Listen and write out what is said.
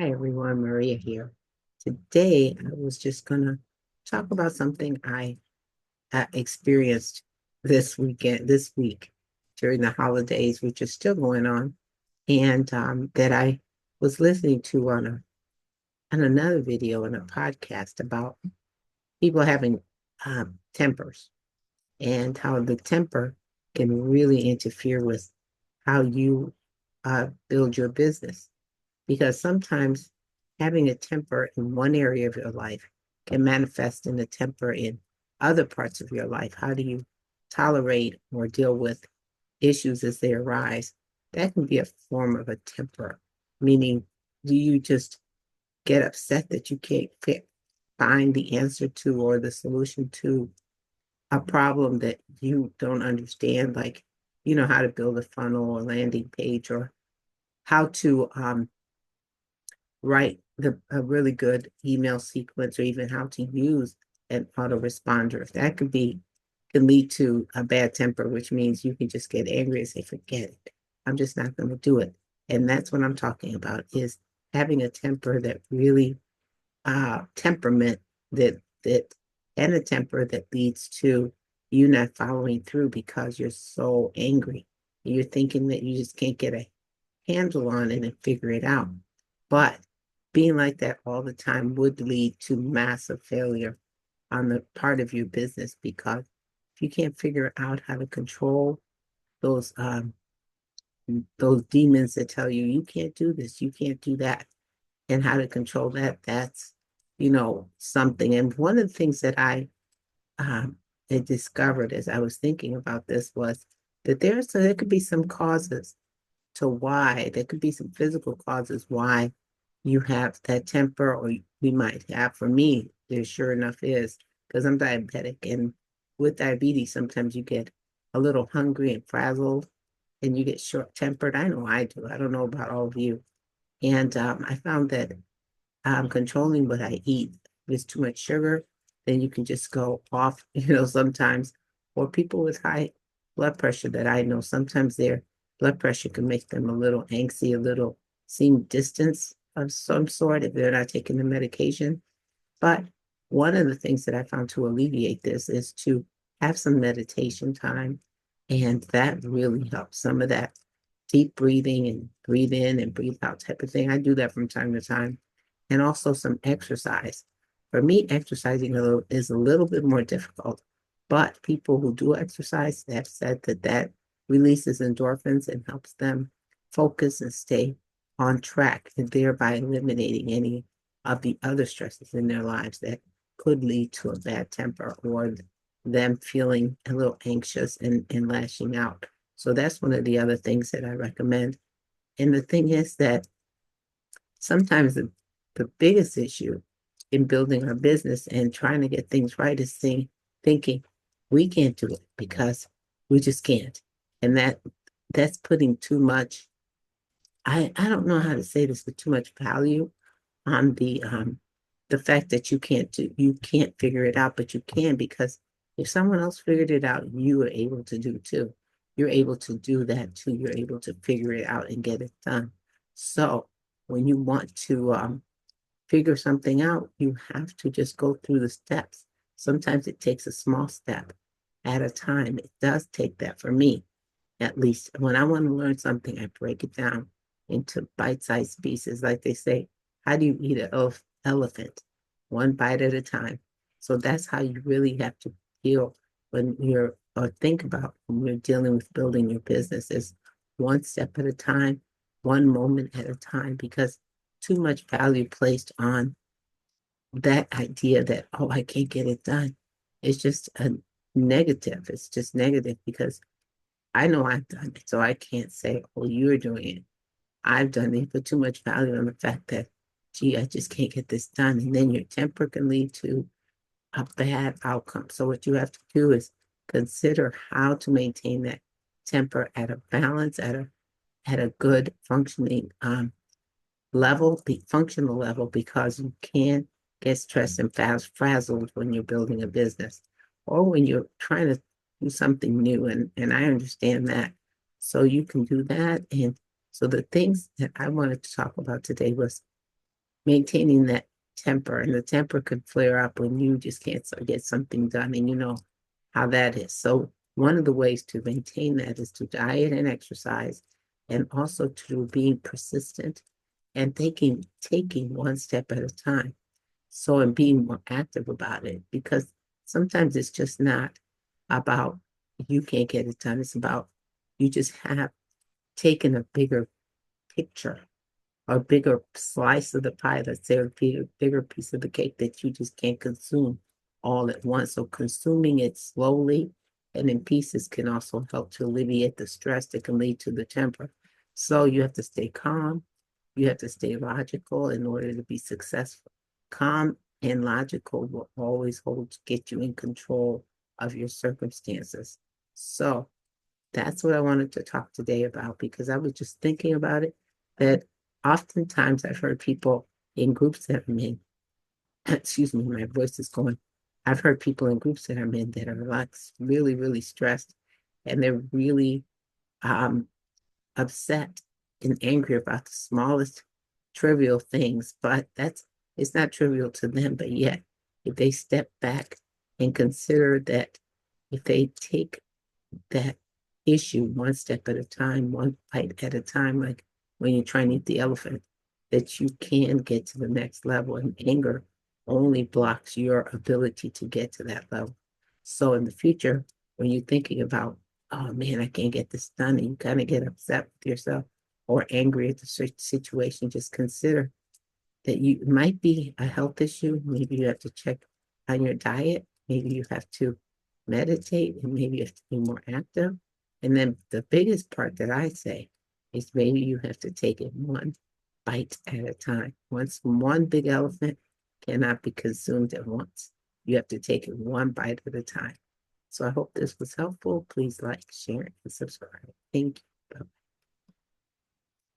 Hi everyone, Maria here. Today I was just gonna talk about something I experienced this week during the holidays, which is still going on, and that I was listening to on another video on a podcast about people having tempers and how the temper can really interfere with how you build your business. Because sometimes having a temper in one area of your life can manifest in a temper in other parts of your life. How do you tolerate or deal with issues as they arise? That can be a form of a temper, meaning, do you just get upset that you can't find the answer to or the solution to a problem that you don't understand, like how to build a funnel or landing page, or how to write a really good email sequence, or even how to use an autoresponder. If that can lead to a bad temper, which means you can just get angry and say, forget it. I'm just not going to do it. And that's what I'm talking about, is having a temper that really temperament that and a temper that leads to you not following through because you're so angry. You're thinking that you just can't get a handle on it and figure it out. But being like that all the time would lead to massive failure on the part of your business, because if you can't figure out how to control those those demons that tell you you can't do this, you can't do that, and how to control that, that's something. And one of the things that I had discovered as I was thinking about this was that there could be some causes to why there could be some physical causes why you have that temper, or you might have. For me, there sure enough is, because I'm diabetic, and with diabetes, sometimes you get a little hungry and frazzled, and you get short tempered. I know I do. I don't know about all of you. And I found that controlling what I eat. If there's too much sugar, then you can just go off, sometimes. Or people with high blood pressure that I know, sometimes their blood pressure can make them a little angsty, a little seem distance of some sort if they're not taking the medication. But one of the things that I found to alleviate this is to have some meditation time. And that really helps. Some of that deep breathing and breathe in and breathe out type of thing. I do that from time to time. And also some exercise. For me, exercising is a little bit more difficult, but people who do exercise have said that that releases endorphins and helps them focus and stay on track, and thereby eliminating any of the other stresses in their lives that could lead to a bad temper, or them feeling a little anxious and lashing out. So that's one of the other things that I recommend. And the thing is that sometimes the biggest issue in building our business and trying to get things right is thinking we can't do it because we just can't. And that's putting too much, I don't know how to say this, but too much value on the fact that you can't figure it out, but you can, because if someone else figured it out, you are able to do too. You're able to do that too. You're able to figure it out and get it done. So when you want to figure something out, you have to just go through the steps. Sometimes it takes a small step at a time. It does take that for me, at least. When I want to learn something, I break it down into bite-sized pieces. Like they say, how do you eat an elephant? One bite at a time. So that's how you really have to feel when you're, or think about when you're dealing with building your business, is one step at a time, one moment at a time, because too much value placed on that idea that, oh, I can't get it done. It's just a negative. It's just negative, because I know I've done it, so I can't say, oh, you're doing it. I've done it. Put too much value on the fact that, gee, I just can't get this done. And then your temper can lead to a bad outcome. So what you have to do is consider how to maintain that temper at a balance, at a good functioning level, the functional level, because you can get stressed and frazzled when you're building a business, or when you're trying to do something new. And I understand that. So you can do that. And so the things that I wanted to talk about today was maintaining that temper, and the temper could flare up when you just can't get something done, and you know how that is. So one of the ways to maintain that is to diet and exercise, and also to being persistent and taking one step at a time. So, and being more active about it, because sometimes it's just not about you can't get it done. It's about you just have taken a bigger picture, a bigger slice of the pie, let's say, a bigger piece of the cake that you just can't consume all at once. So consuming it slowly and in pieces can also help to alleviate the stress that can lead to the temper. So you have to stay calm. You have to stay logical in order to be successful. Calm and logical will always hold get you in control of your circumstances. So that's what I wanted to talk today about, because I was just thinking about it, that oftentimes I've heard people in groups that I'm in, excuse me, my voice is going. I've heard people in groups that I'm in that are like really, really stressed, and they're really um, upset and angry about the smallest trivial things, but it's not trivial to them. But yet, if they step back and consider that, if they take that issue one step at a time, one bite at a time, like when you're trying to eat the elephant, that you can get to the next level. And anger only blocks your ability to get to that level. So in the future, when you're thinking about, oh man, I can't get this done, and you kind of get upset with yourself or angry at the situation, just consider that you it might be a health issue. Maybe you have to check on your diet. Maybe you have to meditate, and maybe you have to be more active. And then the biggest part that I say is maybe you have to take it one bite at a time. Once one big elephant cannot be consumed at once. You have to take it one bite at a time. So I hope this was helpful. Please like, share, and subscribe. Thank you.